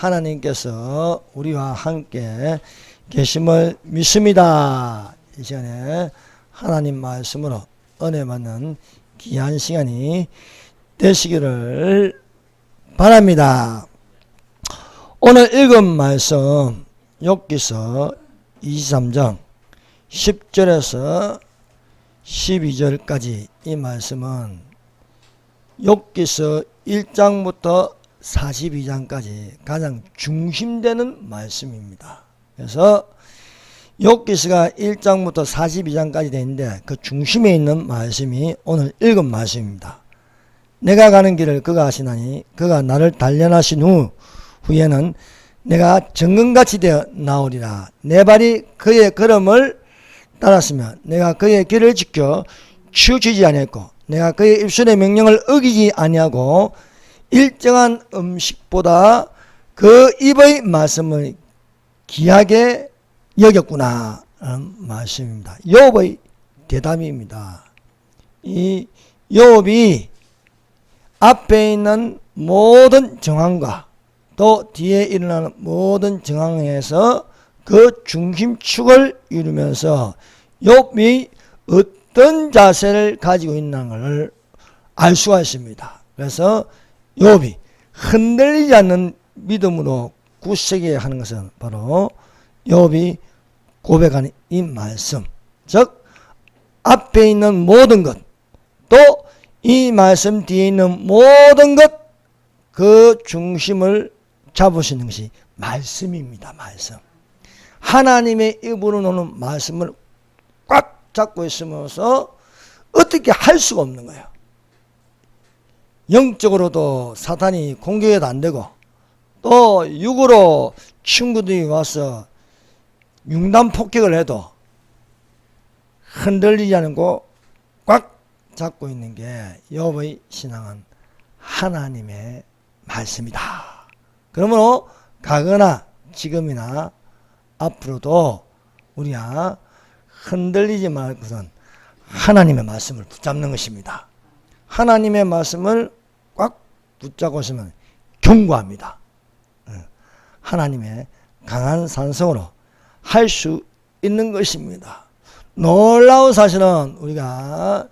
하나님께서 우리와 함께 계심을 믿습니다. 이 시간에 하나님 말씀으로 은혜 받는 귀한 시간이 되시기를 바랍니다. 오늘 읽은 말씀 욥기서 23장 10절에서 12절까지 이 말씀은 욥기서 1장부터 42장까지 가장 중심되는 말씀입니다. 그래서 욥기서가 1장부터 42장까지 되는데 그 중심에 있는 말씀이 오늘 읽은 말씀입니다. 내가 가는 길을 그가 아시나니 그가 나를 단련하신 후에는 내가 정금같이 되어 나오리라. 내 발이 그의 걸음을 따랐으며 내가 그의 길을 지켜 치우치지 아니했고 내가 그의 입술의 명령을 어기지 아니하고 일정한 음식보다 그 입의 말씀을 귀하게 여겼구나 라는 말씀입니다. 욥의 대답입니다. 이 욥이 앞에 있는 모든 정황과 또 뒤에 일어나는 모든 정황에서 그 중심축을 이루면서 욥이 어떤 자세를 가지고 있는 것을 알 수가 있습니다. 그래서 욥이 흔들리지 않는 믿음으로 굳세게 하는 것은 바로 욥이 고백하는 이 말씀, 즉 앞에 있는 모든 것, 또 이 말씀 뒤에 있는 모든 것, 그 중심을 잡으시는 것이 말씀입니다. 말씀. 하나님의 입으로 나오는 말씀을 꽉 잡고 있으면서 어떻게 할 수가 없는 거예요. 영적으로도 사탄이 공격해도 안 되고 또 육으로 친구들이 와서 융단 폭격을 해도 흔들리지 않고 꽉 잡고 있는 게 욥의 신앙은 하나님의 말씀이다. 그러므로 가거나 지금이나 앞으로도 우리가 흔들리지 말 것은 하나님의 말씀을 붙잡는 것입니다. 하나님의 말씀을 꽉 붙잡고 있으면 견고합니다. 하나님의 강한 산성으로 할 수 있는 것입니다. 놀라운 사실은 우리가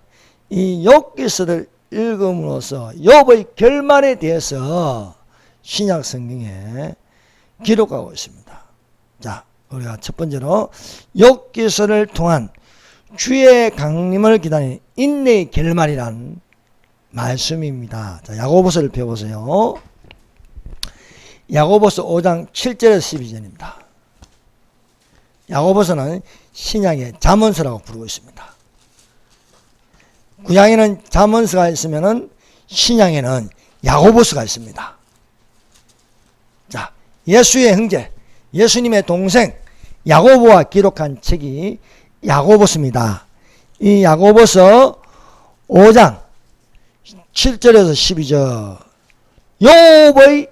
이 욥기서를 읽음으로써 욥의 결말에 대해서 신약 성경에 기록하고 있습니다. 자, 우리가 첫 번째로 욥기서를 통한 주의 강림을 기다리는 인내의 결말이란 말씀입니다. 자, 야고보서를 펴보세요. 야고보서 5장 7절에서 12절입니다. 야고보서는 신약의 잠언서라고 부르고 있습니다. 구약에는 잠언서가 있으면은 신약에는 야고보서가 있습니다. 자, 예수의 형제, 예수님의 동생 야고보가 기록한 책이 야고보서입니다. 이 야고보서 5장 7절에서 12절 욥의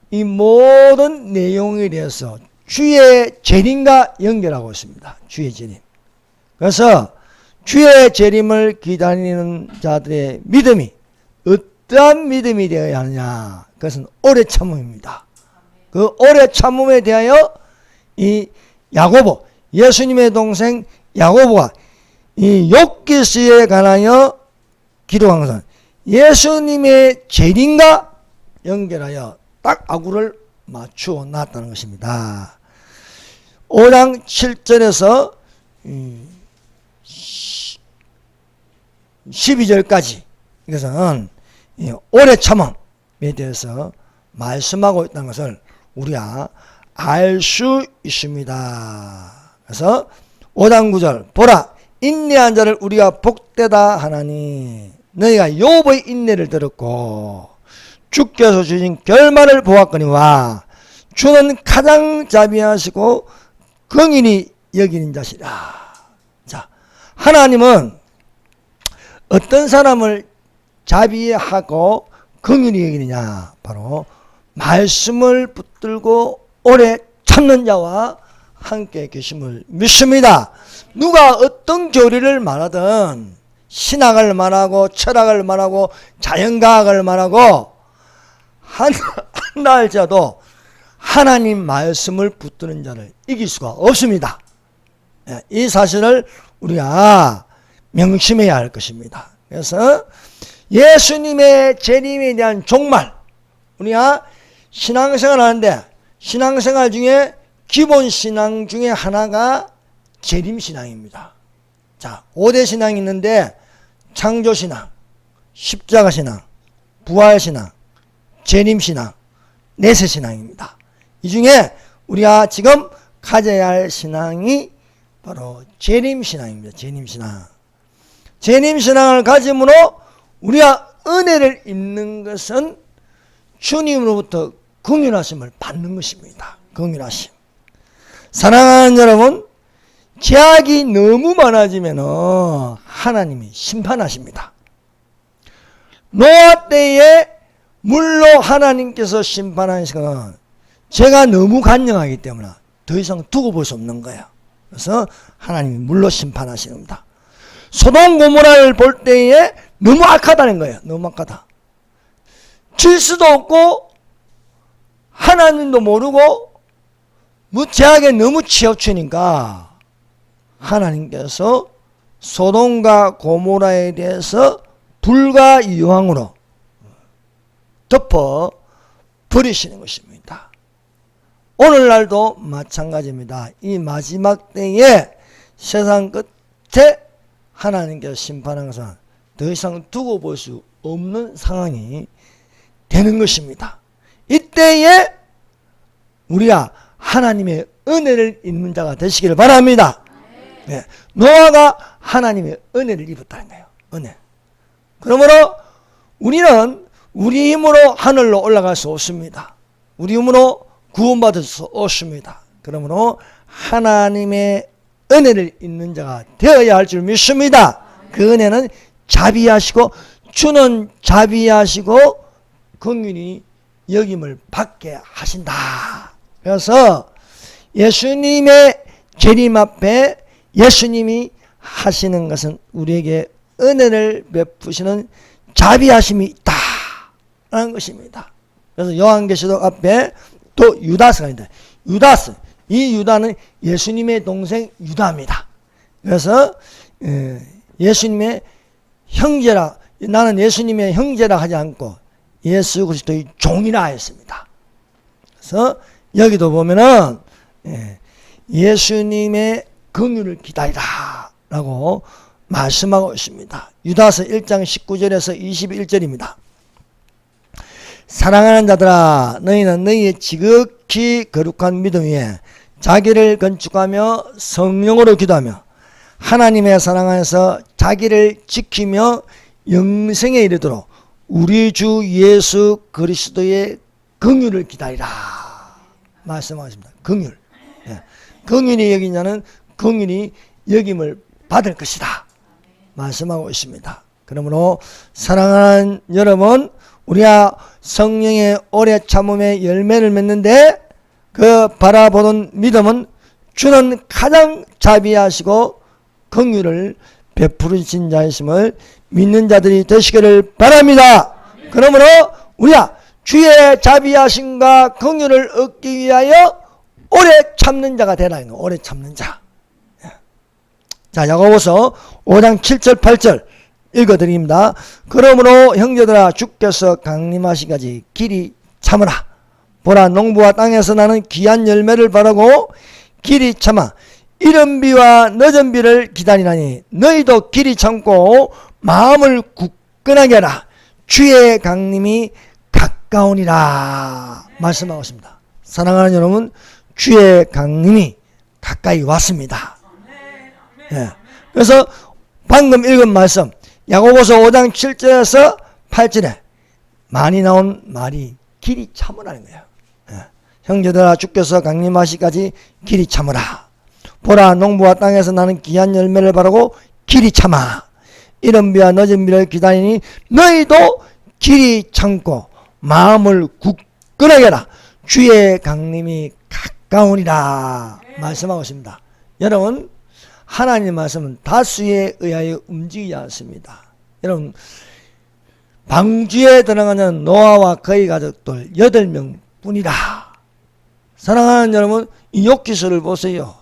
이 모든 내용에 대해서 주의 재림과 연결하고 있습니다. 주의 재림. 그래서 주의 재림을 기다리는 자들의 믿음이 어떠한 믿음이 되어야 하느냐, 그것은 오래 참음입니다. 그 오래 참음에 대하여 이 야고보, 예수님의 동생 야고보가 이 욥기서에 관하여 기록한 것은 예수님의 재림과 연결하여 딱 아구를 맞추어 놨다는 것입니다. 5장 7절에서 12절까지 이것은 오래 참음에 대해서 말씀하고 있다는 것을 우리가 알 수 있습니다. 그래서 5장 9절 보라 인내한 자를 우리가 복되다 하나니 너희가 욥의 인내를 들었고 주께서 주신 결말을 보았거니와 주는 가장 자비하시고 긍휼히 여기는 자시라. 자, 하나님은 어떤 사람을 자비하고 긍휼히 여기느냐, 바로 말씀을 붙들고 오래 참는 자와 함께 계심을 믿습니다. 누가 어떤 교리를 말하든 신학을 말하고 철학을 말하고 자연과학을 말하고 한 날짜도 하나님 말씀을 붙드는 자를 이길 수가 없습니다. 이 사실을 우리가 명심해야 할 것입니다. 그래서 예수님의 재림에 대한 종말, 우리가 신앙생활 하는데 신앙생활 중에 기본 신앙 중에 하나가 재림신앙입니다. 자, 5대 신앙이 있는데 창조신앙, 십자가신앙, 부활신앙, 재림신앙, 내세신앙입니다. 이 중에 우리가 지금 가져야 할 신앙이 바로 재림신앙입니다. 재림신앙. 재림신앙을 가짐으로 우리가 은혜를 입는 것은 주님으로부터 긍휼하심을 받는 것입니다. 긍휼하심. 사랑하는 여러분, 죄악이 너무 많아지면 하나님이 심판하십니다. 노아 때에 물로 하나님께서 심판하신 것은 죄가 너무 간영하기 때문에 더 이상 두고 볼 수 없는 거예요. 그래서 하나님이 물로 심판하십니다. 소돔 고모라를 볼 때에 너무 악하다는 거예요. 너무 악하다. 질수도 없고 하나님도 모르고 죄악에 너무 치우치니까 하나님께서 소돔과 고모라에 대해서 불과 유황으로 덮어 버리시는 것입니다. 오늘날도 마찬가지입니다. 이 마지막 때에 세상 끝에 하나님께서 심판한 것은 더 이상 두고 볼 수 없는 상황이 되는 것입니다. 이때에 우리가 하나님의 은혜를 입는 자가 되시기를 바랍니다. 네. 노아가 하나님의 은혜를 입었다는 거예요. 은혜. 그러므로 우리는 우리 힘으로 하늘로 올라갈 수 없습니다. 우리 힘으로 구원받을 수 없습니다. 그러므로 하나님의 은혜를 입는 자가 되어야 할 줄 믿습니다. 그 은혜는 자비하시고 주는 자비하시고 긍휼히 여김을 받게 하신다. 그래서 예수님의 재림 앞에 예수님이 하시는 것은 우리에게 은혜를 베푸시는 자비하심이 있다라는 것입니다. 그래서 요한계시록 앞에 또 유다스가 있다. 유다스, 이 유다는 예수님의 동생 유다입니다. 그래서 예수님의 형제라, 나는 예수님의 형제라 하지 않고 예수 그리스도의 종이라 했습니다. 그래서 여기도 보면은 예수님의 긍휼을 기다리라 라고 말씀하고 있습니다. 유다서 1장 19절에서 21절입니다. 사랑하는 자들아, 너희는 너희의 지극히 거룩한 믿음 위에 자기를 건축하며 성령으로 기도하며 하나님의 사랑 안에서 자기를 지키며 영생에 이르도록 우리 주 예수 그리스도의 긍휼을 기다리라 말씀하십니다. 긍휼. 긍휼히 여긴 자는 긍휼히 여김을 받을 것이다 말씀하고 있습니다. 그러므로 사랑하는 여러분, 우리가 성령의 오래 참음의 열매를 맺는데 그 바라보는 믿음은 주는 가장 자비하시고 긍휼을 베푸신 자이심을 믿는 자들이 되시기를 바랍니다. 그러므로 우리가 주의 자비하심과 긍휼을 얻기 위하여 오래 참는 자가 되라는 거예요. 오래 참는 자. 자, 야고보서 5장 7절 8절 읽어드립니다. 그러므로 형제들아, 주께서 강림하시기까지 길이 참으라. 보라, 농부와 땅에서 나는 귀한 열매를 바라고 길이 참아 이른 비와 늦은 비를 기다리나니 너희도 길이 참고 마음을 굳건하게 하라. 주의 강림이 가까우니라 말씀하고 있습니다. 사랑하는 여러분, 주의 강림이 가까이 왔습니다. 예. 그래서 방금 읽은 말씀 야고보서 5장 7절에서 8절에 많이 나온 말이 길이 참으라는 거예요. 예. 형제들아, 주께서 강림하시기까지 길이 참으라. 보라, 농부와 땅에서 나는 귀한 열매를 바라고 길이 참아 이른 비와 늦은 비를 기다리니 너희도 길이 참고 마음을 굳건하게 하라. 주의 강림이 가까우니라 말씀하고 있습니다. 여러분, 하나님의 말씀은 다수에 의하여 움직이지 않습니다. 여러분, 방주에 들어가는 노아와 그의 가족들 8명 뿐이라 사랑하는 여러분, 이 욥기서를 보세요.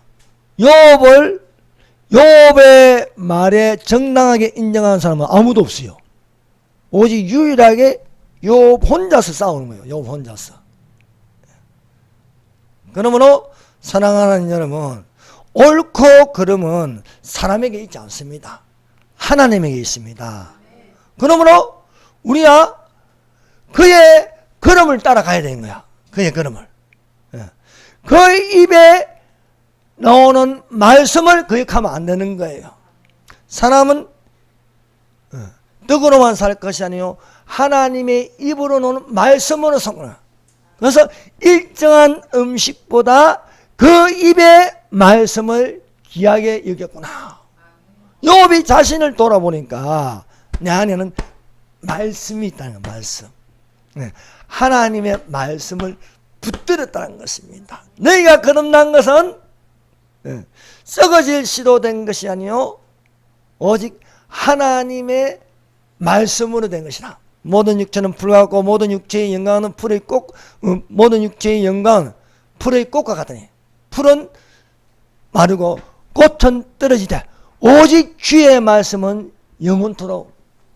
욥의 말에 정당하게 인정하는 사람은 아무도 없어요. 오직 유일하게 욥 혼자서 싸우는 거예요. 욥 혼자서. 그러므로 사랑하는 여러분, 옳고 그름은 사람에게 있지 않습니다. 하나님에게 있습니다. 그러므로 우리가 그의 걸음을 따라가야 되는 거야. 그의 걸음을. 그 입에 나오는 말씀을 거역하면 안 되는 거예요. 사람은 떡으로만 살 것이 아니요 하나님의 입으로 나오는 말씀으로 살거나. 그래서 일정한 음식보다 그 입의 말씀을 귀하게 여겼구나. 욥이 자신을 돌아보니까 내 안에는 말씀이 있다는 거예요. 말씀. 하나님의 말씀을 붙들었다는 것입니다. 너희가 거듭난 것은 썩어질 시도된 것이 아니요 오직 하나님의 말씀으로 된 것이라. 모든 육체는 불같고 모든 육체의 영광은 풀의 꽃, 모든 육체의 영광은 풀의 꽃과 같으니 풀은 마르고 꽃은 떨어지되 오직 주의 말씀은 영원토록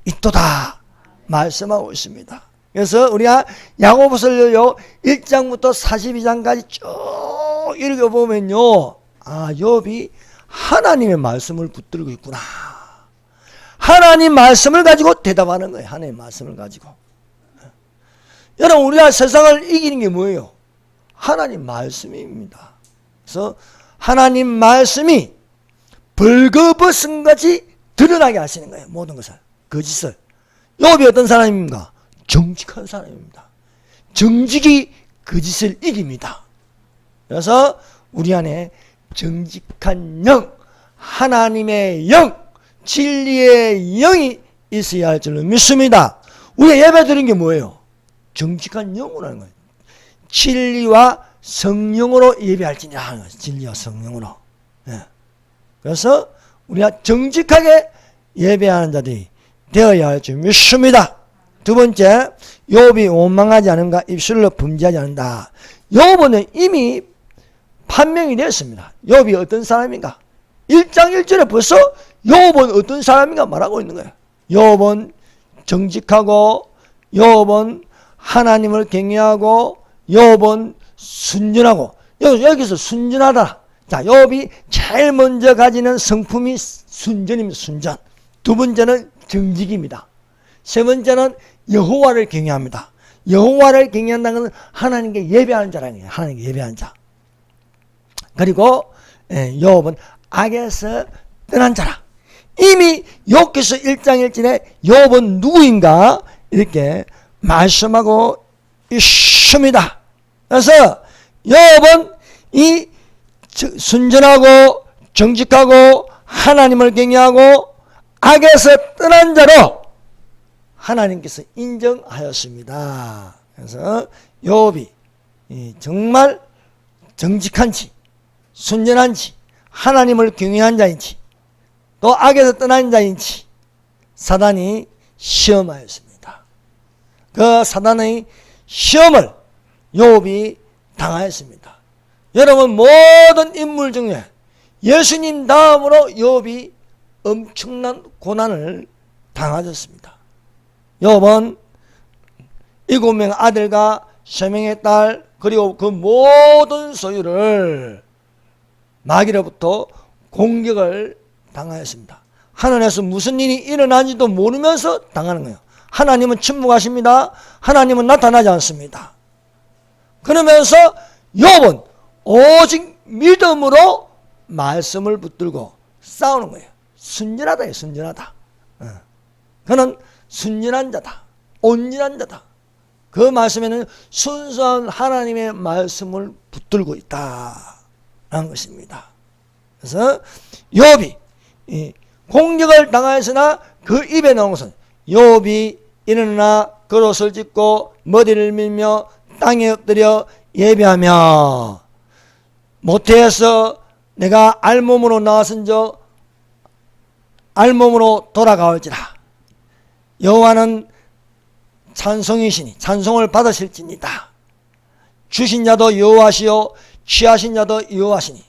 있도다 말씀하고 있습니다. 그래서 우리가 야고보서를요 1장부터 42장까지 쭉 읽어보면요, 욥이 하나님의 말씀을 붙들고 있구나. 하나님 말씀을 가지고 대답하는 거예요. 하나님 말씀을 가지고. 여러분, 우리가 세상을 이기는 게 뭐예요? 하나님 말씀입니다. 그래서 하나님 말씀이 벌거벗은 것이 드러나게 하시는 거예요. 모든 것을. 거짓을. 욥이 어떤 사람입니까? 정직한 사람입니다. 정직이 거짓을 이깁니다. 그래서 우리 안에 정직한 영, 하나님의 영, 진리의 영이 있어야 할 줄로 믿습니다. 우리가 예배 드린 게 뭐예요? 정직한 영으로 하는 거예요. 진리와 성령으로 예배할지니라 하는 거예요. 진리와 성령으로. 그래서 우리가 정직하게 예배하는 자들이 되어야 할 줄 믿습니다. 두 번째, 욥이 원망하지 않은가, 입술로 범죄하지 않는다. 욥은 이미 판명이 되었습니다. 욥이 어떤 사람인가? 1장 1절에 벌써 욥은 어떤 사람인가 말하고 있는 거예요. 욥은 정직하고, 욥은 하나님을 경외하고, 욥은 순전하고. 여기서 순전하다. 자, 욥이 제일 먼저 가지는 성품이 순전입니다. 순전. 두 번째는 정직입니다. 세 번째는 여호와를 경외합니다. 여호와를 경외한다는 것은 하나님께 예배하는 자라는 거예요. 하나님께 예배하는 자. 그리고 욥은 악에서 떠난 자라. 이미 욥기서 1장 1절에 욥은 누구인가 이렇게 말씀하고 있습니다. 그래서 욥은 이 순전하고 정직하고 하나님을 경외하고 악에서 떠난 자로 하나님께서 인정하였습니다. 그래서 욥이 정말 정직한지 순전한지 하나님을 경외한 자인지 또 악에서 떠난 자인지 사단이 시험하였습니다. 그 사단의 시험을 욥이 당하였습니다. 여러분, 모든 인물 중에 예수님 다음으로 욥이 엄청난 고난을 당하셨습니다. 욥은 7명 아들과 3명의 딸 그리고 그 모든 소유를 마귀로부터 공격을 당하였습니다. 하늘에서 무슨 일이 일어나는지도 모르면서 당하는 거예요. 하나님은 침묵하십니다. 하나님은 나타나지 않습니다. 그러면서 욥은 오직 믿음으로 말씀을 붙들고 싸우는 거예요. 순전하다, 순전하다. 그는 순전한 자다. 온전한 자다. 그 말씀에는 순수한 하나님의 말씀을 붙들고 있다라는 것입니다. 그래서 욥이 공격을 당하였으나 그 입에 나온 것은 욥이 일어나 겉옷을 찢고 머리를 밀며 땅에 엎드려 예배하며 모태에서 내가 알몸으로 나왔은저 알몸으로 돌아가올지라. 여호와는 찬송이시니 찬송을 받으실지니다. 주신 자도 여호와시요 취하신 자도 여호와시니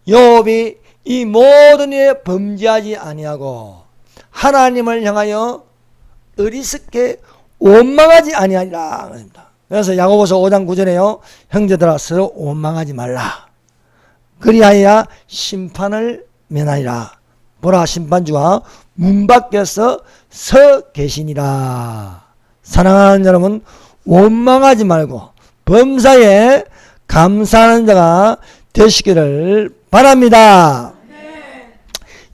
욥이 이 모든 일에 범죄하지 아니하고 하나님을 향하여 어리석게 원망하지 아니하리라. 그래서 야고보서 5장 9절에요. 형제들아 서로 원망하지 말라. 그리하여 심판을 면하리라. 보라 심판주가 문 밖에서 서 계시니라. 사랑하는 여러분, 원망하지 말고 범사에 감사하는 자가 되시기를 바랍니다.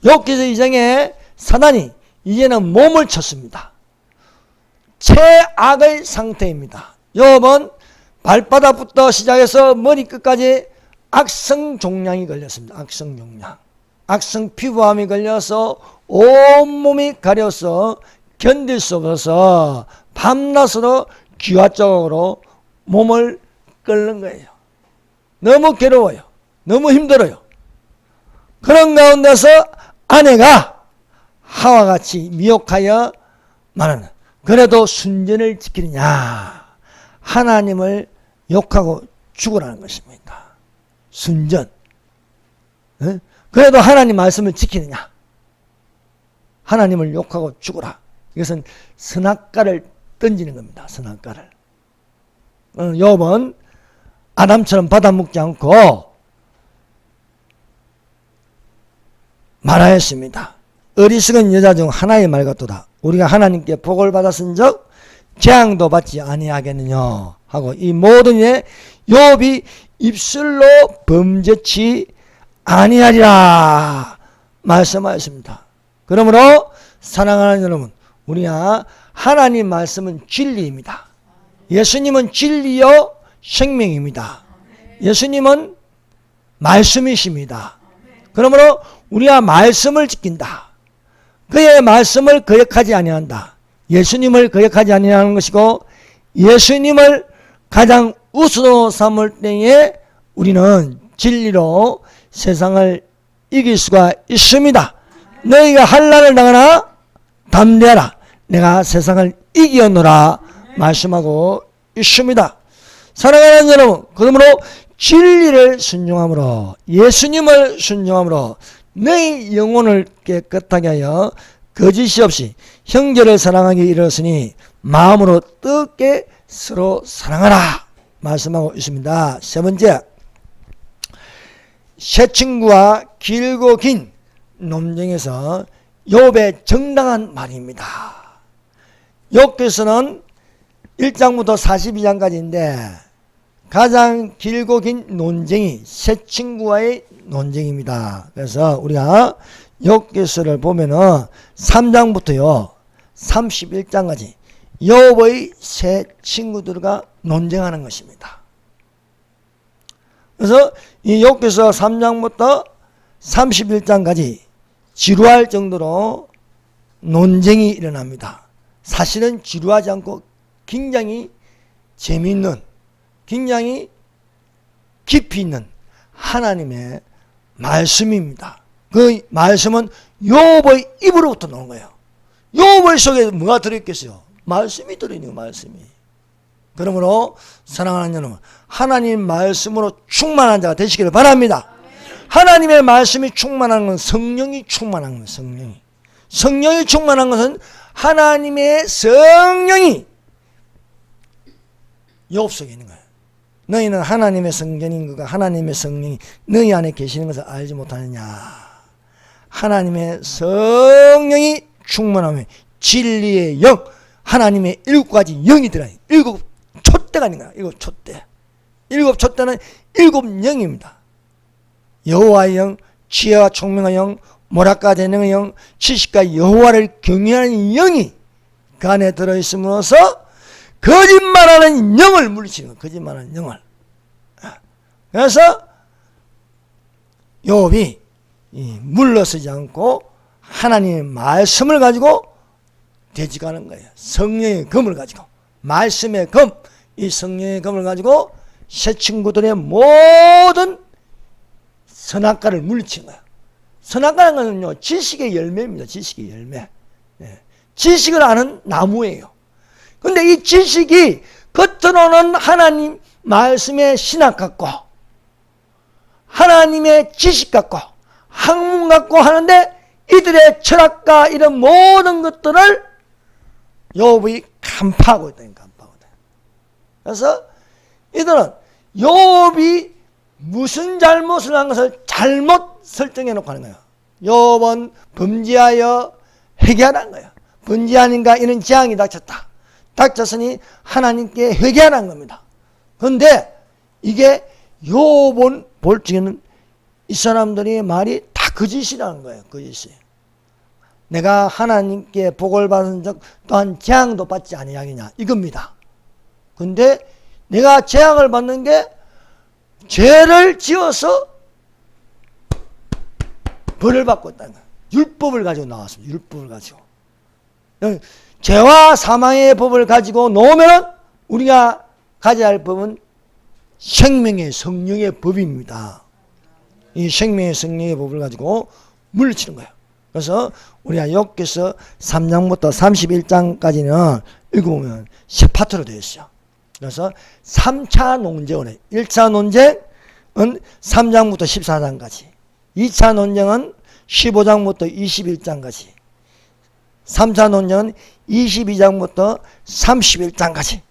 욥기서 2장에 사단이 이제는 몸을 쳤습니다. 최악의 상태입니다. 욥은 발바닥부터 시작해서 머리끝까지 악성종양이 걸렸습니다. 악성종양. 악성 피부암이 걸려서 온몸이 가려서 견딜 수 없어서 밤낮으로 귀화 쪽으로 몸을 끓는 거예요. 너무 괴로워요. 너무 힘들어요. 그런 가운데서 아내가 하와 같이 미혹하여 말하는, 그래도 순전을 지키느냐, 하나님을 욕하고 죽으라는 것입니다. 순전. 그래도 하나님 말씀을 지키느냐, 하나님을 욕하고 죽으라. 이것은 선악과를 던지는 겁니다. 선악과를. 욥은 아담처럼 받아먹지 않고 말하였습니다. 어리석은 여자 중 하나의 말 같도다. 우리가 하나님께 복을 받았은 적 재앙도 받지 아니하겠느냐 하고, 이 모든 일에 욥이 입술로 범죄치 아니하리라 말씀하였습니다. 그러므로 사랑하는 여러분, 우리가 하나님 말씀은 진리입니다. 예수님은 진리요 생명입니다. 예수님은 말씀이십니다. 그러므로 우리가 말씀을 지킨다. 그의 말씀을 거역하지 아니한다. 예수님을 거역하지 아니하는 것이고, 예수님을 가장 우선으로 삼을 때에 우리는 진리로 세상을 이길 수가 있습니다. 너희가 환난을 당하나 담대하라. 내가 세상을 이겼노라 말씀하고 있습니다. 사랑하는 여러분, 그러므로 진리를 순종함으로, 예수님을 순종함으로 너희 영혼을 깨끗하게 하여 거짓이 없이 형제를 사랑하기 이르렀으니 마음으로 뜨겁게 서로 사랑하라 말씀하고 있습니다. 세 번째, 새 친구와 길고 긴 논쟁에서 욥의 정당한 말입니다. 욥기서는 1장부터 42장까지인데 가장 길고 긴 논쟁이 새 친구와의 논쟁입니다. 그래서 우리가 욥기서를 보면은 3장부터요 31장까지 욥의 새 친구들과 논쟁하는 것입니다. 그래서 이 욥기서 3장부터 31장까지 지루할 정도로 논쟁이 일어납니다. 사실은 지루하지 않고 굉장히 재미있는, 굉장히 깊이 있는 하나님의 말씀입니다. 그 말씀은 욥의 입으로부터 나온 거예요. 욥의 속에 뭐가 들어있겠어요? 말씀이 들어있는 거예요. 말씀이. 그러므로 사랑하는 여러분, 하나님 말씀으로 충만한 자가 되시기를 바랍니다. 하나님의 말씀이 충만한 건 성령이 충만한 거예요. 성령이. 성령이 충만한 것은 하나님의 성령이 욥 속에 있는 거예요. 너희는 하나님의 성전인 것과 하나님의 성령이 너희 안에 계시는 것을 알지 못하느냐. 하나님의 성령이 충만하면 진리의 영, 하나님의 7가지 영이 들어요. 7 촛대가 있는 거야. 7 촛대. 7 촛대는 7 영입니다. 여호와의 영, 지혜와 총명의 영, 모략과 재능의 영, 지식과 여호와를 경외하는 영이 그 안에 들어있음으로써 거짓말하는 영을 물리치는 거예요. 거짓말하는 영을. 그래서 욥이 물러서지 않고 하나님의 말씀을 가지고 대직하는 거예요. 성령의 검을 가지고, 말씀의 검, 이 성령의 검을 가지고 새 친구들의 모든 선악과를 물리친 거예요. 선악과는 것은요, 지식의 열매입니다. 지식의 열매. 지식을 아는 나무예요. 근데 이 지식이 겉으로는 하나님 말씀의 신학 갖고 하나님의 지식 갖고 학문 갖고 하는데 이들의 철학과 이런 모든 것들을 욥이 간파하고 있다는 간파하고 있다. 그래서 이들은 욥이 무슨 잘못을 한 것을 잘못 설정해 놓고 하는 거예요. 욥은 범죄하여 회개하라는 거예요. 범죄하니까 이런 재앙이 닥쳤다. 닥쳤으니 하나님께 회개하라는 겁니다. 그런데 이게 욥은 볼 적에는 이 사람들의 말이 다 거짓이라는 거예요. 거짓이. 내가 하나님께 복을 받은 적 또한 재앙도 받지 아니하겠냐 이겁니다. 근데 내가 재앙을 받는 게 죄를 지어서 벌을 받고 있다는 거예요. 율법을 가지고 나왔습니다. 율법을 가지고. 죄와 사망의 법을 가지고 놓으면 우리가 가져야 할 법은 생명의 성령의 법입니다. 이 생명의 성령의 법을 가지고 물리치는 거예요. 그래서 우리가 욥기서 3장부터 31장까지는 읽어보면 세 파트로 되어 있어요. 그래서 3차 논쟁을 해요. 1차 논쟁은 3장부터 14장까지, 2차 논쟁은 15장부터 21장까지, 3차 논쟁은 22장부터 31장까지.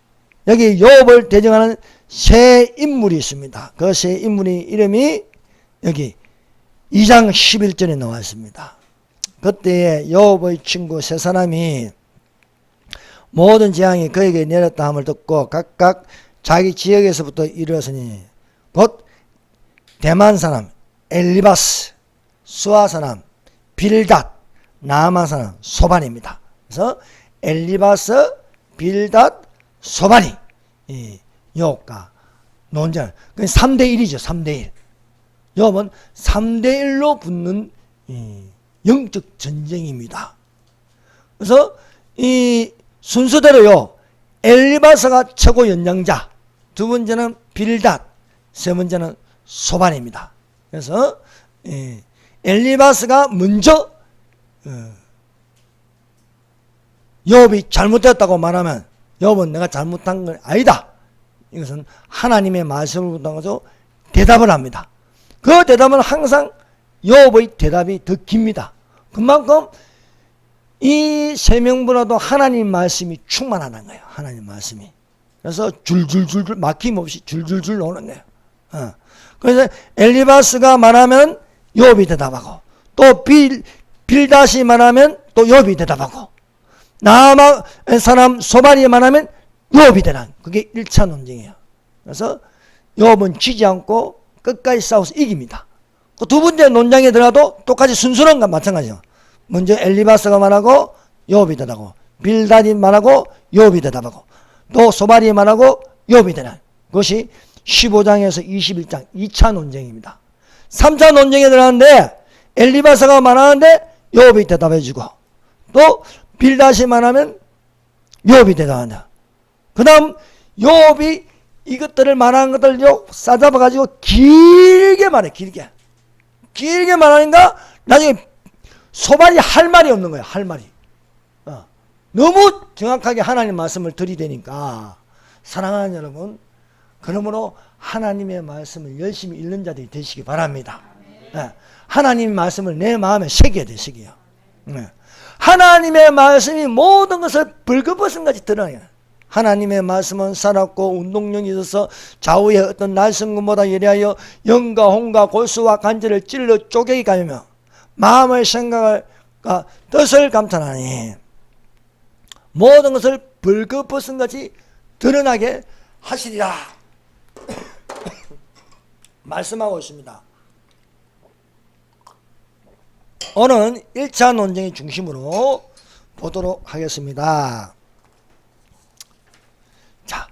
여기 욥을 대정하는 세 인물이 있습니다. 그 세 인물의 이름이 여기 2장 11절에 나와 있습니다. 그때 욥의 친구 세 사람이 모든 재앙이 그에게 내렸다 함을 듣고 각각 자기 지역에서부터 이르렀으니 곧 대만 사람 엘리바스, 수아 사람 빌닷, 나아만 사람 소반입니다. 그래서 엘리바스, 빌닷, 소반이 욥과 논쟁. 3대1이죠. 3대1. 욥은 3대1로 붙는 영적 전쟁입니다. 그래서 이 순서대로요. 엘리바스가 최고 연장자, 두 번째는 빌닷, 세 번째는 소반입니다. 그래서 엘리바스가 먼저 욥이 잘못됐다고 말하면 욥은 내가 잘못한 건 아니다. 이것은 하나님의 말씀을 붙잡아서 대답을 합니다. 그 대답은 항상 욥의 대답이 더 깁니다. 그만큼 이 세 명보다도 하나님 말씀이 충만하다는 거예요. 하나님 말씀이. 그래서 줄줄줄 막힘없이 줄줄줄 오는 거예요. 그래서 엘리바스가 말하면 욥이 대답하고 또 빌닷이 말하면 또 욥이 대답하고 나아만 사람 소발이 말하면 욥이 대답. 그게 1차 논쟁이에요. 그래서 욥은 지지 않고 끝까지 싸워서 이깁니다. 그 두 번째 논쟁에 들어가도 똑같이 순수한 건 마찬가지예요. 먼저 엘리바스가 말하고 욥이 대답하고 빌닷이 말하고 욥이 대답하고 또 소발이 말하고 욥이 대답. 그것이 15장에서 21장 2차 논쟁입니다. 3차 논쟁에 들어가는데 엘리바스가 말하는데 욥이 대답해주고 또 빌닷이 말하면 욥이 대답한다. 그 다음 욥이 이것들을 말하는 것들을 싸잡아가지고 길게 말해. 길게 말하니까 나중에 소발이 할 말이 없는 거야. 할 말이. 너무 정확하게 하나님 말씀을 들이대니까 사랑하는 여러분, 그러므로 하나님의 말씀을 열심히 읽는 자들이 되시기 바랍니다. 하나님의 말씀을 내 마음에 새겨야 돼. 새겨요. 하나님의 말씀이 모든 것을 벌거벗은같이 드러나요. 하나님의 말씀은 살았고 운동력이 있어서 좌우의 어떤 날성근보다 예리하여 영과 혼과 골수와 관절을 찔러 쪼개기 가며 마음의 생각을 뜻을 감탄하니 모든 것을 벌거벗은같이 드러나게 하시리라 말씀하고 있습니다. 오늘은 1차 논쟁의 중심으로 보도록 하겠습니다. 자,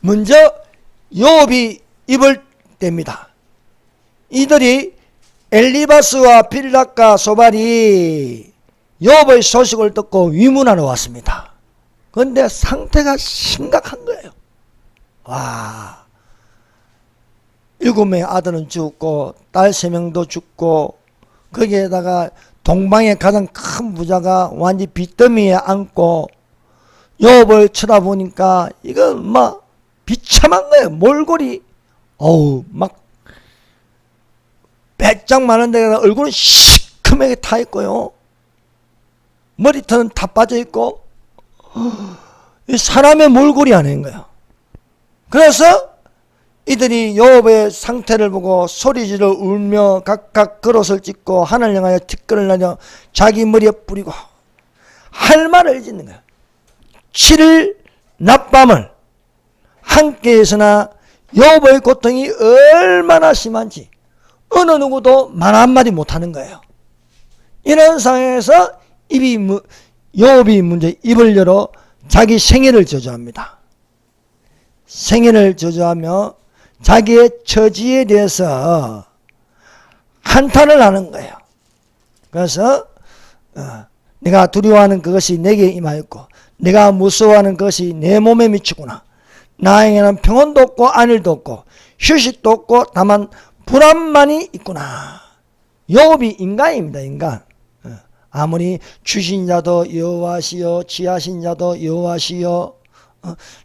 먼저 욥이 입을 뗍니다. 이들이 엘리바스와 빌닷과 소발이 욥의 소식을 듣고 위문하러 왔습니다. 그런데 상태가 심각한 거예요. 와, 7명의 아들은 죽고 딸 3명도 죽고 거기에다가 동방의 가장 큰 부자가 완전히 빚더미에 앉고 욥을 쳐다보니까 이거 막 비참한 거예요. 몰골이 막 배짱 많은 데가 얼굴은 시커멓게 타 있고요. 머리털은 다 빠져 있고 사람의 몰골이 아닌 거예요. 그래서 이들이 욥의 상태를 보고 소리지르 울며 각각 그릇을 찢고 하늘을 향하여 티끌을 날려 자기 머리에 뿌리고 할 말을 짓는 거예요. 7일 낮밤을 함께 있으나 욥의 고통이 얼마나 심한지 어느 누구도 말 한마디 못하는 거예요. 이런 상황에서 욥이 문제 입을 열어 자기 생애를 저주합니다. 생애를 저주하며 자기의 처지에 대해서 한탄을 하는 거예요. 그래서 내가 두려워하는 그것이 내게 임하였고 내가 무서워하는 것이 내 몸에 미치구나. 나에게는 평온도 없고 안일도 없고 휴식도 없고 다만 불안만이 있구나. 욥이 인간입니다. 인간. 아무리 주신 자도 여호와시요 지하신 자도 여호와시요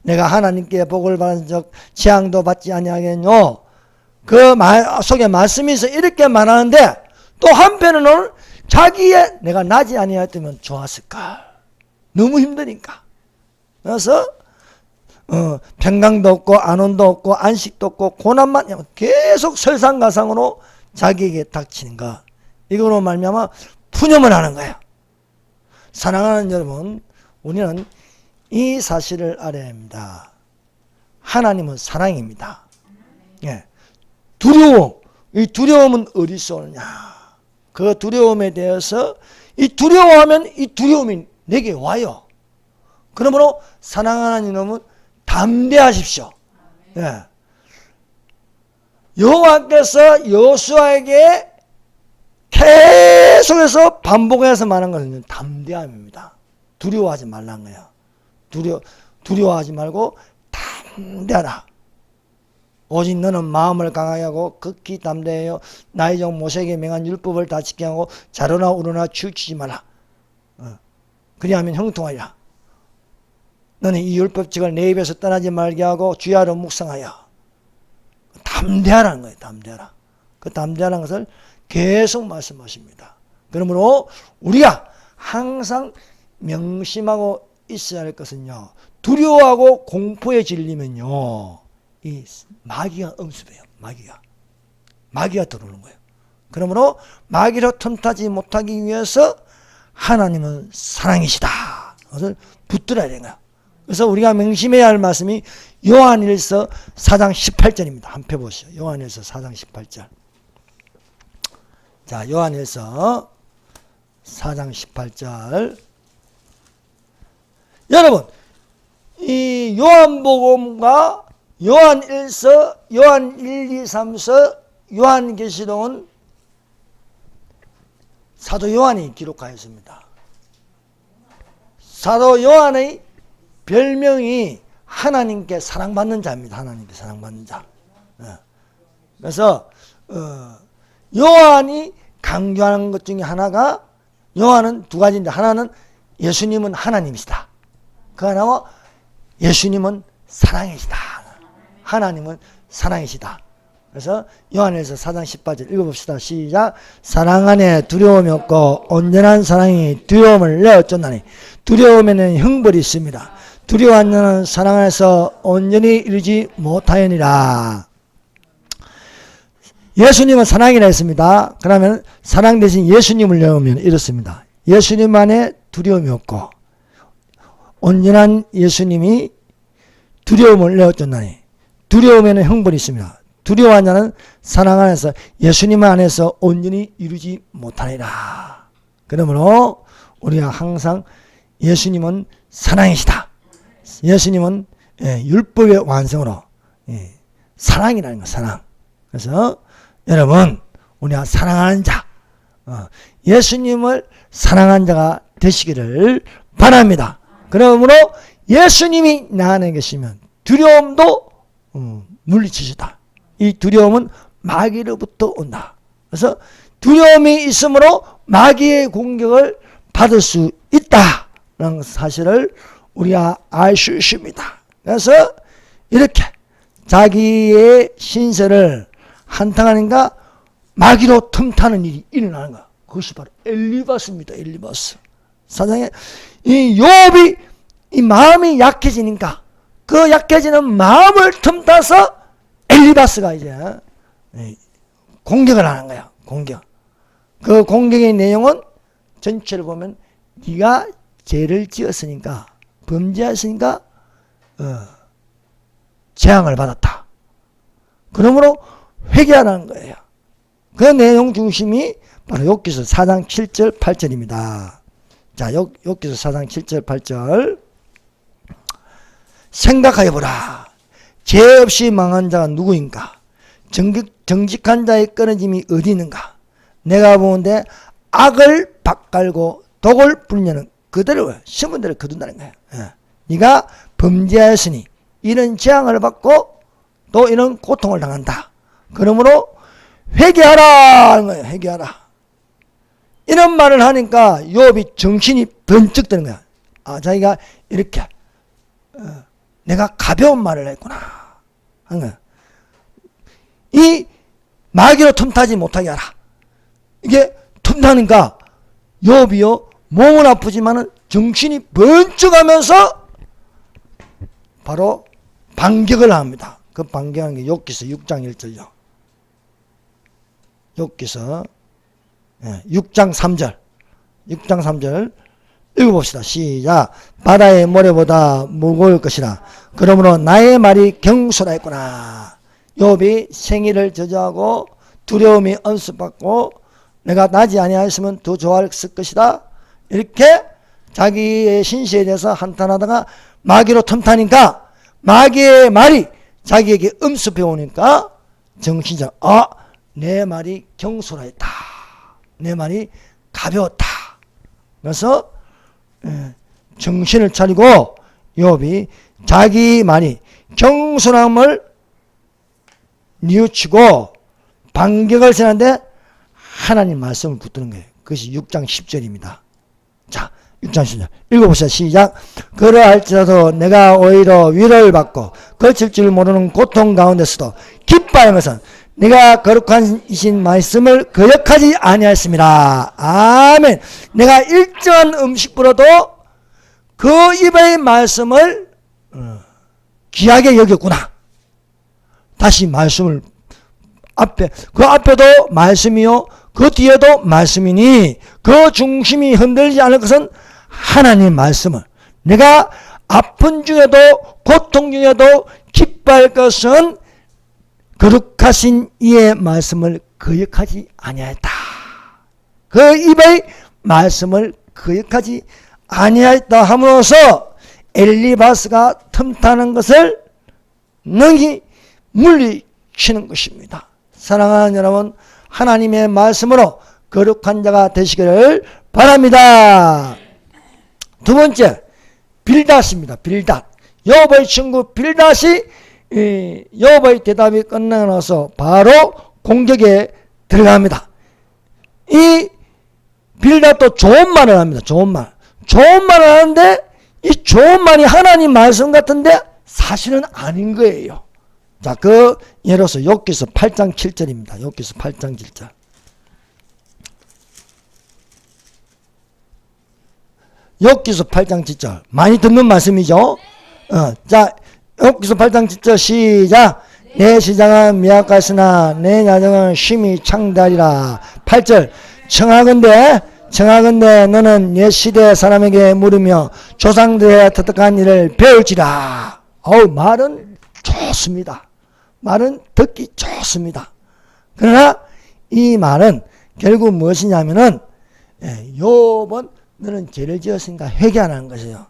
내가 하나님께 복을 받은 적 재앙도 받지 아니하겠노. 그 말 속에 말씀이 있어 이렇게 말하는데 또 한편으로는 자기의 내가 나지 아니하였다면 좋았을까. 너무 힘드니까. 그래서 평강도 없고 안온도 없고 안식도 없고 고난만 계속 설상가상으로 자기에게 닥치는 것. 이거로 말미암아 푸념을 하는 거예요. 사랑하는 여러분, 우리는 이 사실을 알아야 합니다. 하나님은 사랑입니다. 예. 두려움, 이 두려움은 어디서 오느냐? 그 두려움에 대해서 이 두려워하면 이 두려움이 내게 와요. 그러므로 사랑하는 여러분 담대하십시오. 예. 여호와께서 여호수아에게 계속해서 반복해서 말한 것은 담대함입니다. 두려워하지 말라는 거예요. 두려워하지 말고 담대하라. 오직 너는 마음을 강하게 하고 극히 담대하여 나의 종 모세에게 명한 율법을 다 지키게 하고 자로나 우로나 치우치지 말라. 그리하면 형통하리라. 너는 이 율법칙을 내 입에서 떠나지 말게 하고 주야로 묵상하여. 담대하라는 거예요. 담대하라. 그 담대하라는 것을 계속 말씀하십니다. 그러므로 우리가 항상 명심하고 있어야 할 것은요, 두려워하고 공포에 질리면요 이 마귀가 엄습해요. 마귀가 들어오는 거예요. 그러므로 마귀로 틈타지 못하기 위해서 하나님은 사랑이시다. 그것을 붙들어야 되는 거예요. 그래서 우리가 명심해야 할 말씀이 요한일서 4장 18절입니다. 한번 펴보시죠. 요한일서 4장 18절. 자, 요한일서 4장 18절. 여러분, 이 요한복음과 요한일서, 요한 1, 2, 3서, 요한계시록은 사도 요한이 기록하였습니다. 사도 요한의 별명이 하나님께 사랑받는 자입니다. 하나님께 사랑받는 자. 그래서 요한이 강조하는 것 중에 하나가, 요한은 두 가지인데, 하나는 예수님은 하나님이시다. 그 하나와 예수님은 사랑이시다. 하나님은 사랑이시다. 그래서 요한일서 4장 18절 읽어봅시다. 시작. 사랑 안에 두려움이 없고 온전한 사랑이 두려움을 내어쫓나니 두려움에는 형벌이 있습니다. 두려워한 자는 사랑 안에서 온전히 이르지 못하였느니라. 예수님은 사랑이라 했습니다. 그러면 사랑 대신 예수님을 넣으면 이렇습니다. 예수님 안에 두려움이 없고 온전한 예수님이 두려움을 내어쫓나니 두려움에는 형벌이 있습니다. 두려워한 자는 사랑 안에서 예수님 안에서 온전히 이루지 못하리라. 그러므로 우리가 항상 예수님은 사랑이시다. 예수님은 율법의 완성으로 사랑이라는 거, 사랑. 그래서 여러분, 우리가 사랑하는 자, 예수님을 사랑하는 자가 되시기를 바랍니다. 그러므로 예수님이 나 안에 계시면 두려움도 물리치시다. 이 두려움은 마귀로부터 온다. 그래서 두려움이 있으므로 마귀의 공격을 받을 수 있다라는 사실을 우리가 알 수 있습니다. 그래서 이렇게 자기의 신세를 한탄하니까 마귀로 틈타는 일이 일어나는 거야. 그것이 바로 엘리바스입니다. 엘리바스. 사장에 이 욥이 이 마음이 약해지니까 그 약해지는 마음을 틈타서 엘리바스가 이제 공격을 하는 거야. 공격. 그 공격의 내용은 전체를 보면 네가 죄를 지었으니까 범죄했으니까 재앙을 받았다. 그러므로 회개하라는 거예요. 그 내용 중심이 바로 욥기서 4장 7절 8절입니다. 자, 욥기서 4장 7절 8절 생각하여보라. 죄 없이 망한 자가 누구인가? 정직한 자의 끊어짐이 어디 있는가? 내가 보는데 악을 밭갈고 독을 불려는 그대로 심은 대로 거둔다는 거예요. 네가 범죄하였으니 이런 재앙을 받고 또 이런 고통을 당한다. 그러므로 회개하라 하는 거예요. 회개하라. 이런 말을 하니까 욥이 정신이 번쩍 드는 거야. 아, 자기가 이렇게 내가 가벼운 말을 했구나 하는 거야. 이 마귀로 틈타지 못하게 하라. 이게 틈타니까 욥이요 몸은 아프지만은 정신이 번쩍하면서 바로 반격을 합니다. 그 반격한 게 욥기서 6장 1절요. 욥기서 6장 3절. 6장 3절 읽어봅시다. 시작. 바다의 모래보다 무거울 것이라. 그러므로 나의 말이 경솔하였구나. 욥이 생일을 저주하고 두려움이 엄습받고 내가 나지 아니하였으면 더 좋았을 것이다. 이렇게 자기의 신세에 대해서 한탄하다가 마귀로 틈타니까 마귀의 말이 자기에게 엄습해 오니까 정신적 내 말이 경솔하였다. 내 말이 가벼웠다. 그래서 정신을 차리고 욥이 자기 말이 경솔함을 뉘우치고 반격을 세는데 하나님 말씀을 붙드는 거예요. 그것이 6장 10절입니다. 자, 6장 10절 읽어보세요. 시작. 그러할지라도 내가 오히려 위로를 받고 거칠 줄 모르는 고통 가운데서도 기뻐하는 것은 내가 거룩한 이신 말씀을 거역하지 아니하였습니다. 아멘. 내가 일정한 음식보다도 그 입의 말씀을 귀하게 여겼구나. 다시 말씀을 그 앞에도 말씀이요 그 뒤에도 말씀이니 그 중심이 흔들리지 않을 것은 하나님 말씀을 내가 아픈 중에도 고통 중에도 기뻐할 것은 거룩하신 이의 말씀을 거역하지 아니하였다. 그 입의 말씀을 거역하지 아니하였다 함으로써 엘리바스가 틈타는 것을 능히 물리치는 것입니다. 사랑하는 여러분, 하나님의 말씀으로 거룩한 자가 되시기를 바랍니다. 두 번째, 빌닷입니다. 빌닷. 욥의 친구 빌닷이 욥의 대답이 끝나고 나서 바로 공격에 들어갑니다. 이 빌닷도 좋은 말을 합니다. 좋은 말. 좋은 말을 하는데 이 좋은 말이 하나님 말씀 같은데 사실은 아닌 거예요. 자, 그 예로서 욥기서 8장 7절입니다. 욥기서 8장 7절. 욥기서 8장 7절. 많이 듣는 말씀이죠. 자, 욥기서 8장 7절 시작. 내 시장은 미약하으나 내 야정은 심히 창대하리라. 8절. 청하건대 너는 옛 시대 사람에게 물으며 조상들의 터득한 일을 배울지라. 말은 좋습니다. 말은 듣기 좋습니다. 그러나 이 말은 결국 무엇이냐면은 욥은 너는 죄를 지었으니까 회개하라는 것이에요.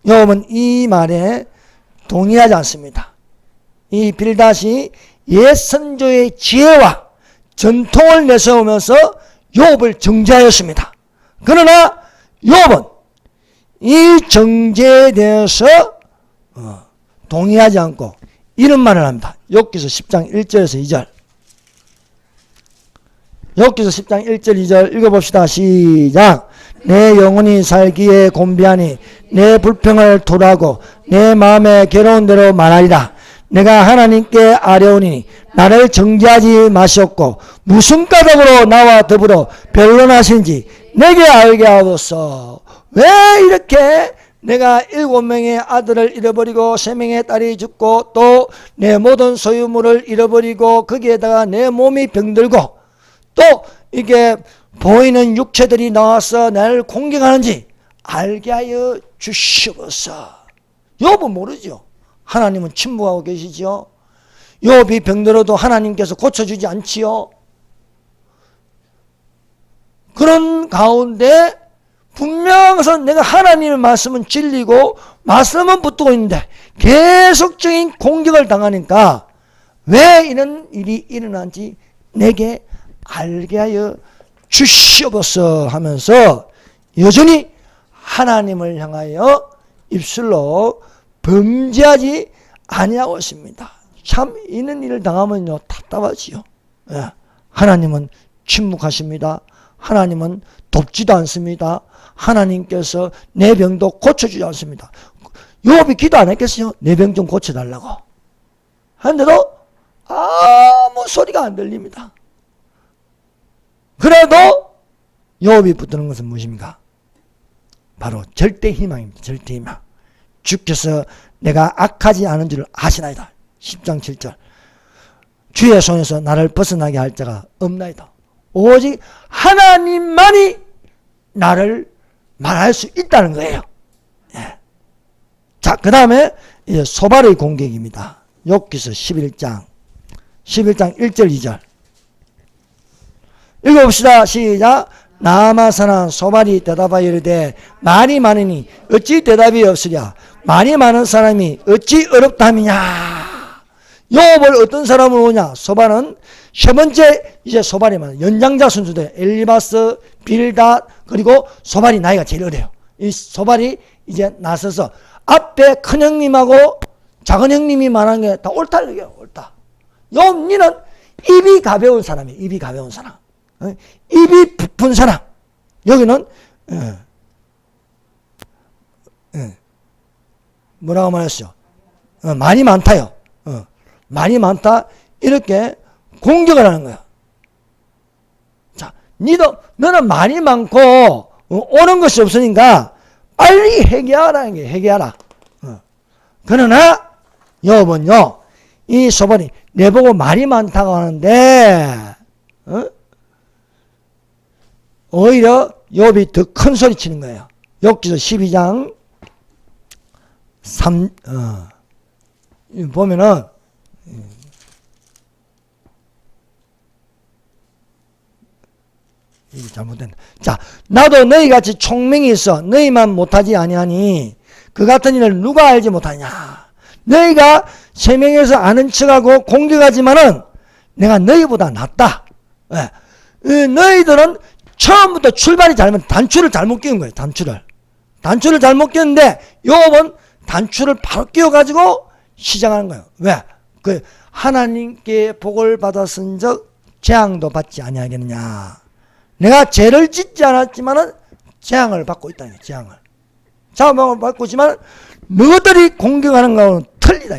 욥은 이 말에 동의하지 않습니다. 이 빌닷이 옛 선조의 지혜와 전통을 내세우면서 욥을 정죄하였습니다. 그러나 욥은 이 정죄에 대해서 동의하지 않고 이런 말을 합니다. 욥기서 10장 1절에서 2절. 욥기서 10장 1절 2절 읽어봅시다. 시작. 내 영혼이 살기에 곤비하니 내 불평을 토로하고 내 마음에 괴로운 대로 말하리라. 내가 하나님께 아뢰오니 나를 정죄하지 마시옵고 무슨 까닭으로 나와 더불어 변론하신지 내게 알게 하옵소서. 왜 이렇게 내가 7명의 아들을 잃어버리고 3명의 딸이 죽고 또 내 모든 소유물을 잃어버리고 거기에다가 내 몸이 병들고 또 이게 보이는 육체들이 나와서 나를 공격하는지 알게 하여 주시옵소서. 욥은 모르죠. 하나님은 침묵하고 계시죠. 욥이 병들어도 하나님께서 고쳐주지 않지요. 그런 가운데 분명해서 내가 하나님의 말씀은 진리고 말씀은 붙들고 있는데 계속적인 공격을 당하니까 왜 이런 일이 일어난지 내게 알게 하여 주시옵소서 하면서 여전히 하나님을 향하여 입술로 범죄하지 아니하고 있습니다. 참 이런 일을 당하면요 답답하지요. 예. 하나님은 침묵하십니다. 하나님은 돕지도 않습니다. 하나님께서 내 병도 고쳐주지 않습니다. 욥이 기도 안 했겠어요? 내 병 좀 고쳐달라고. 하는데도 아무 소리가 안 들립니다. 그래도 욥이 붙드는 것은 무엇입니까? 바로 절대 희망입니다. 절대 희망. 주께서 내가 악하지 않은 줄 아시나이다. 10장 7절. 주의 손에서 나를 벗어나게 할 자가 없나이다. 오직 하나님만이 나를 말할 수 있다는 거예요. 예. 자, 그 다음에 이제 소발의 공격입니다. 욥기서 11장 1절 2절 읽어봅시다. 시작. 나아마사나 소발이 대답하여 이르되 말이 많으니 어찌 대답이 없으랴. 말이 많은 사람이 어찌 어렵다 함이냐. 욥을 어떤 사람으로 오냐. 소발은 세 번째 이제 소발이 많아요. 연장자 순서대 엘리바스, 빌닷 그리고 소발이 나이가 제일 어려요. 이 소발이 이제 나서서 앞에 큰 형님하고 작은 형님이 말한 게 다 옳다 이거예요. 옳다. 욥 니는 입이 가벼운 사람이에요. 입이 가벼운 사람. 입이 부푼 사람. 여기는 뭐라고 말했어요? 말이 많다요. 말이 많다 이렇게 공격을 하는 거야. 자, 너는 말이 많고 오는 것이 없으니까 빨리 회개하라는 게 회개하라. 그러나 욥은요 이 소발이 내보고 말이 많다고 하는데 오히려 욥이 더 큰 소리 치는 거예요. 욥기서 12장 3 보면은 이게 잘못됐네. 자, 나도 너희같이 총명이 있어 너희만 못하지 아니하니 그 같은 일을 누가 알지 못하냐. 너희가 세 명에서 아는 척하고 공격하지만은 내가 너희보다 낫다. 예. 너희들은 처음부터 출발이 단추를 잘못 끼운 거예요. 단추를 잘못 끼웠는데 욥은 단추를 바로 끼워가지고 시작하는 거예요. 왜? 그 하나님께 복을 받았은적 재앙도 받지 아니하겠느냐. 내가 죄를 짓지 않았지만은 재앙을 받고 있다는 거예요. 재앙을. 자망을 받고 있지만 너희들이 공격하는 거하고는 틀리다.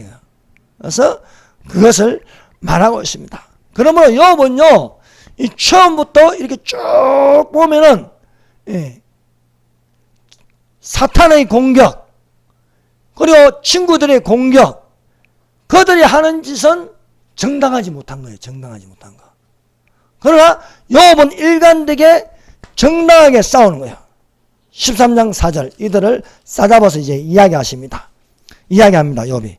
그래서 그것을 말하고 있습니다. 그러므로 욥은요, 이 처음부터 이렇게 쭉 보면은 사탄의 공격 그리고 친구들의 공격 그들이 하는 짓은 정당하지 못한 거예요. 정당하지 못한 거. 그러나 욥은 일관되게 정당하게 싸우는 거예요. 13장 4절 이들을 싸잡아서 이제 이야기합니다. 욥이.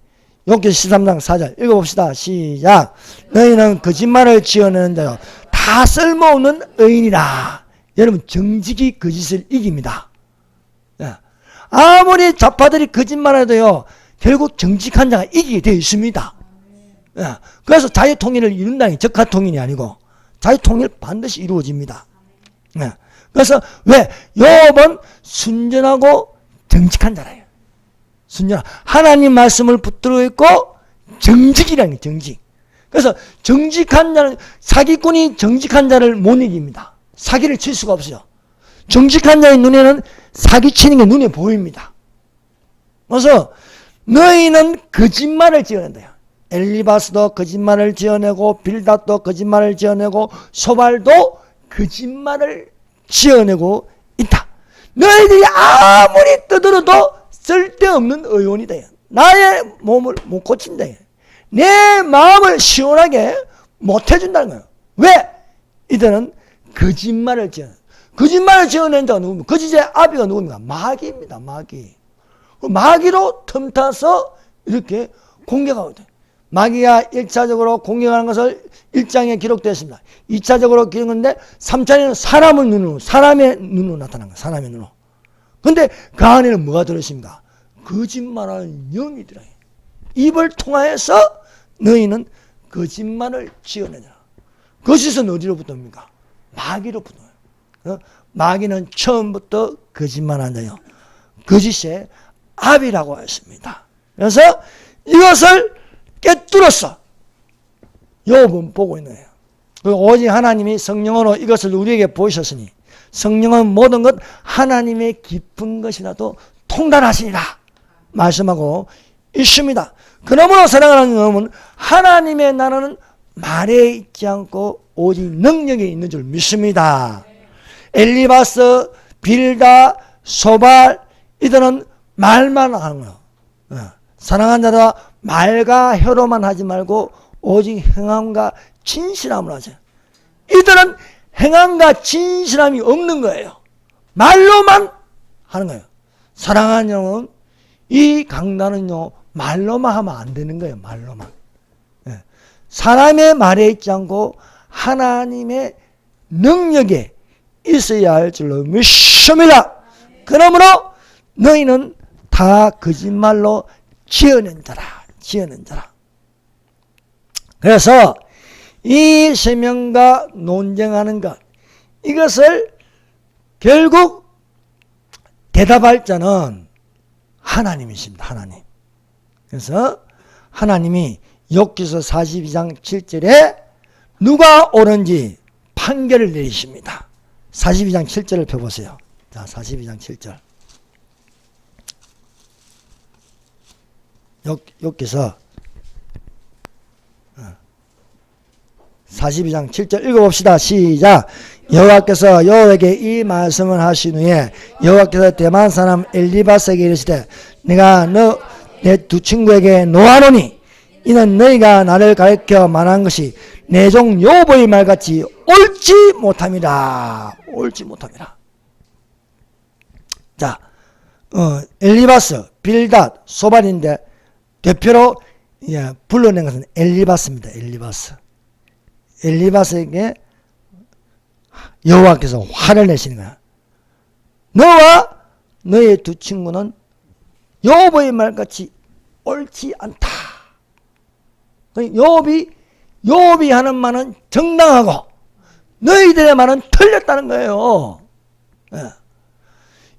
욥기 13장 4절 읽어봅시다. 시작. 너희는 거짓말을 지어내는 대로 다 쓸모없는 의인이라. 여러분 정직이 거짓을 이깁니다. 아무리 좌파들이 거짓말해도요 결국 정직한 자가 이기게 되어 있습니다. 그래서 자유통일을 이룬다는 게 적화통일이 아니고 자유통일 반드시 이루어집니다. 그래서 왜? 욥은 순전하고 정직한 자라요. 하나님 말씀을 붙들어 있고 정직이라는 게 정직. 그래서 정직한 자는 사기꾼이 정직한 자를 못 이깁니다. 사기를 칠 수가 없어요. 정직한 자의 눈에는 사기치는 게 눈에 보입니다. 그래서 너희는 거짓말을 지어낸다. 엘리바스도 거짓말을 지어내고 빌닷도 거짓말을 지어내고 소발도 거짓말을 지어내고 있다. 너희들이 아무리 떠들어도 쓸데없는 의논이다. 나의 몸을 못 고친다. 내 마음을 시원하게 못 해준다는 거예요. 왜? 이들은 거짓말을 지어낸 자가 누굽니까? 거짓의 아비가 누굽니까? 마귀입니다. 마귀로 틈타서 이렇게 공격하고 있다. 마귀가 1차적으로 공격하는 것을 1장에 기록되어 있습니다. 2차적으로 기록했는데 3차에는 사람의 눈으로 나타난 거예요. 사람의 눈으로. 근데 그 안에는 뭐가 들어있습니까? 거짓말하는 영이 들어요. 입을 통하여서 너희는 거짓말을 지어내라. 거짓은 어디로부터 옵니까? 마귀로부터. 마귀는 처음부터 거짓말한 자요. 거짓의 아비라고 했습니다. 그래서 이것을 깨뚫었어. 욥은 보고 있는 거예요. 오직 하나님이 성령으로 이것을 우리에게 보이셨으니 성령은 모든 것 하나님의 깊은 것이라도 통달하시니라 말씀하고 있습니다. 그러므로 사랑하는 여러분, 하나님의 나라는 말에 있지 않고 오직 능력에 있는 줄 믿습니다. 엘리바스, 빌다, 소발 이들은 말만 하는 거예요. 사랑하는 자들아 말과 혀로만 하지 말고 오직 행함과 진실함을 하세요. 이들은 행함과 진실함이 없는 거예요. 말로만 하는 거예요. 사랑하는 여러분, 이 강단은요 말로만 하면 안 되는 거예요. 말로만. 사람의 말에 있지 않고 하나님의 능력에 있어야 할 줄로 믿습니다. 그러므로 너희는 다 거짓말로 지어낸 자라. 그래서 이 세 명과 논쟁하는 것, 이것을 결국 대답할 자는 하나님이십니다. 하나님. 그래서 하나님이 욥기서 42장 7절에 누가 옳은지 판결을 내리십니다. 42장 7절을 펴보세요. 자, 42장 7절. 욥기서 42장 7절 읽어봅시다. 시작. 여호와께서 욥에게 이 말씀을 하신 후에 여호와께서 대만 사람 엘리바스에게 이르시되 내가 너 내 두 친구에게 노하노니 이는 너희가 나를 가르쳐 말한 것이 내 종 욥의 말같이 옳지 못함이라. 자, 엘리바스, 빌닷, 소발인데 대표로 불러낸 것은 엘리바스입니다. 엘리바스에게 여호와께서 화를 내시는 거야. 너와 너의 두 친구는 욥의 말같이 옳지 않다. 욥이 하는 말은 정당하고 너희들의 말은 틀렸다는 거예요.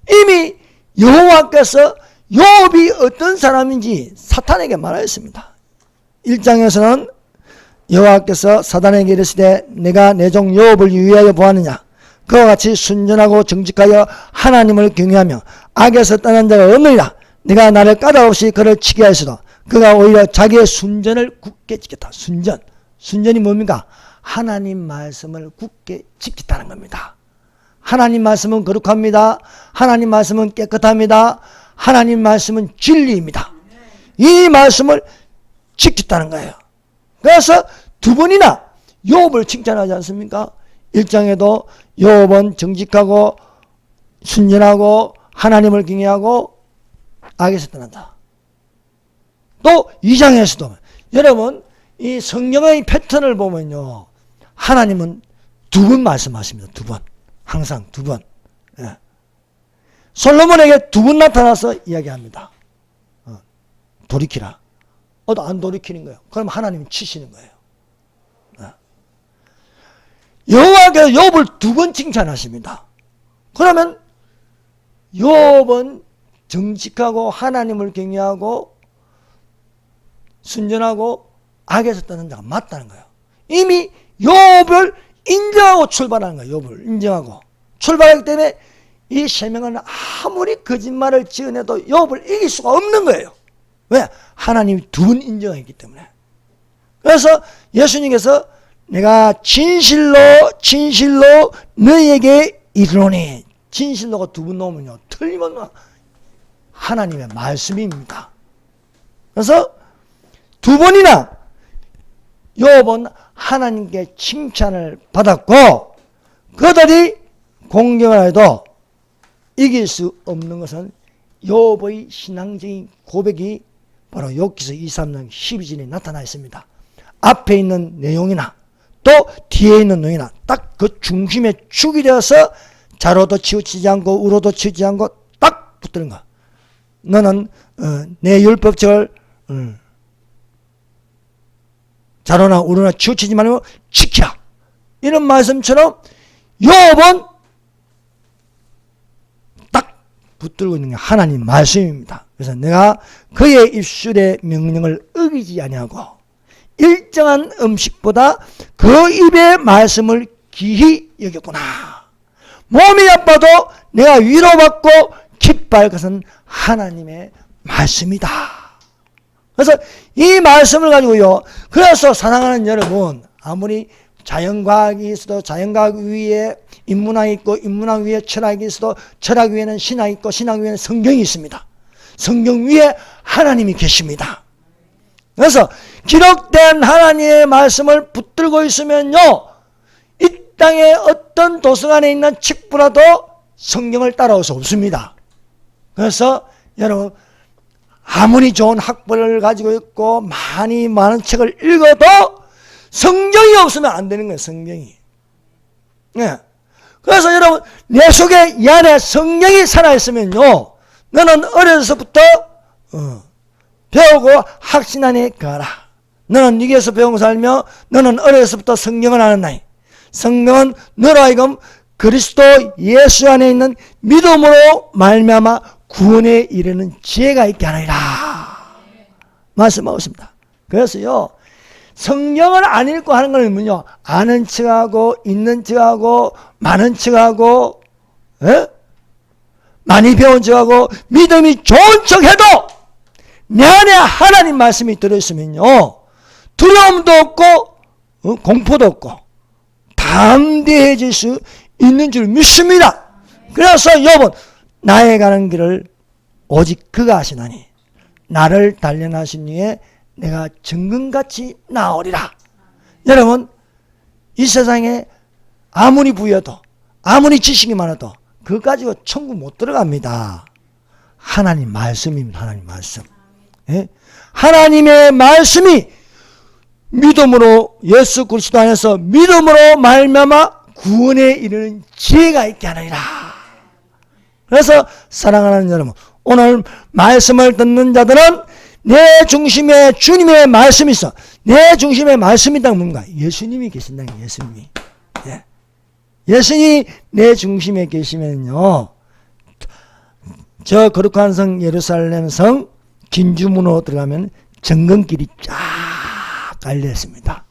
이미 여호와께서 욥이 어떤 사람인지 사탄에게 말하였습니다. 1장에서는 여호와께서 사단에게 이르시되 내가 내 종 욥을 위하여 보았느냐. 그와 같이 순전하고 정직하여 하나님을 경외하며 악에서 떠난 자가 없느니라. 내가 나를 까닭없이 그를 치게 하였으나 그가 오히려 자기의 순전을 굳게 지켰다. 순전이 뭡니까? 하나님 말씀을 굳게 지켰다는 겁니다. 하나님 말씀은 거룩합니다. 하나님 말씀은 깨끗합니다. 하나님 말씀은 진리입니다. 이 말씀을 지켰다는 거예요. 그래서 두 번이나 욥을 칭찬하지 않습니까? 1장에도 욥은 정직하고 순전하고 하나님을 경외하고 악에서 떠난다. 또 2장에서도 여러분 이 성경의 패턴을 보면요 하나님은 두 번 말씀하십니다. 두 번. 항상 두 번. 솔로몬에게 두 번 나타나서 이야기합니다. 돌이키라. 안 돌이키는 거예요. 그럼 하나님이 치시는 거예요. 여호와께서 욥을 두 번 칭찬하십니다. 그러면 욥은 정직하고 하나님을 경외하고 순전하고 악에서 떠난 자가 맞다는 거예요. 이미 욥을 인정하고 출발하는 거예요. 욥을 인정하고 출발하기 때문에 이 세 명은 아무리 거짓말을 지어내도 욥을 이길 수가 없는 거예요. 왜? 하나님이 두 분 인정했기 때문에. 그래서 예수님께서 내가 진실로 너희에게 이르노니, 진실로가 두 분 나오면요 틀림없는 하나님의 말씀입니다. 그래서 두 번이나 욥은 하나님께 칭찬을 받았고, 그들이 공경을 해도 이길 수 없는 것은 욥의 신앙적인 고백이 바로 욥기서 23장 12절에 나타나 있습니다. 앞에 있는 내용이나 또 뒤에 있는 내용이나 딱 그 중심에 축이 되어서 좌로도 치우치지 않고 우로도 치우치지 않고 딱 붙드는 거. 너는 내 율법책을 좌로나 우로나 치우치지 말고 지켜. 이런 말씀처럼 욥은 딱 붙들고 있는 게 하나님 말씀입니다. 그래서 내가 그의 입술의 명령을 어기지 아니하고 일정한 음식보다 그 입의 말씀을 기히 여겼구나. 몸이 아파도 내가 위로받고 기뻐할 것은 하나님의 말씀이다. 그래서 이 말씀을 가지고요, 그래서 사랑하는 여러분, 아무리 자연과학이 있어도 자연과학 위에 인문학이 있고 인문학 위에 철학이 있어도 철학 위에는 신학이 있고 신학 위에는 성경이 있습니다. 성경 위에 하나님이 계십니다. 그래서 기록된 하나님의 말씀을 붙들고 있으면요, 이 땅에 어떤 도서관에 있는 책보라도 성경을 따라올 수 없습니다. 그래서 여러분, 아무리 좋은 학벌을 가지고 있고 많은 책을 읽어도 성경이 없으면 안 되는 거예요. 성경이. 네. 그래서 여러분, 내 속에 이 안에 성경이 살아있으면요, 너는 어려서부터 배우고 학신 안에 가라. 너는 여기에서 배우고 살며 너는 어려서부터 성경을 아는 나이. 성경은 너로 하여금 그리스도 예수 안에 있는 믿음으로 말미암아 구원에 이르는 지혜가 있게 하느니라 말씀하고 있습니다. 그래서요, 성경을 안 읽고 하는 건 뭐냐? 아는 척하고 있는 척하고 많은 척하고 많이 배운 척하고 믿음이 좋은 척해도 내 안에 하나님 말씀이 들어있으면요, 두려움도 없고 공포도 없고 담대해질 수 있는 줄 믿습니다. 그래서 욥은 나의 가는 길을 오직 그가 하시나니 나를 단련하신 이에 내가 정금같이 나으리라. 여러분, 이 세상에 아무리 부여도 아무리 지식이 많아도 그거 가지고 천국 못 들어갑니다. 하나님 말씀입니다. 하나님 말씀. 예? 하나님의 말씀이 믿음으로 예수 그리스도 안에서 믿음으로 말미암아 구원에 이르는 지혜가 있게 하느니라. 그래서 사랑하는 여러분, 오늘 말씀을 듣는 자들은 내 중심에 주님의 말씀이 있어. 내 중심에 말씀이 있다는 뭔가? 예수님이 계신다는 거예요. 예수님이. 예. 예수님이 내 중심에 계시면요, 저 거룩한 성 예루살렘 성 진주문으로 들어가면 정금길이 쫙 깔려 있습니다.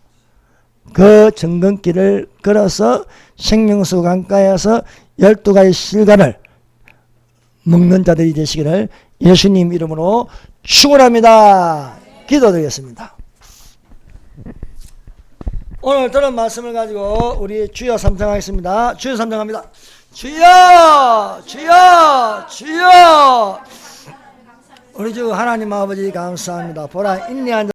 그 정금길을 걸어서 생명수 강가에서 12가지 실과를 먹는 자들이 되시기를 예수님 이름으로 축원합니다. 기도드리겠습니다. 오늘 들은 말씀을 가지고 우리 주여 삼창하겠습니다. 주여 삼창합니다. 주여, 주여, 주여. 우리 주 하나님 아버지 감사합니다. 보라 인내한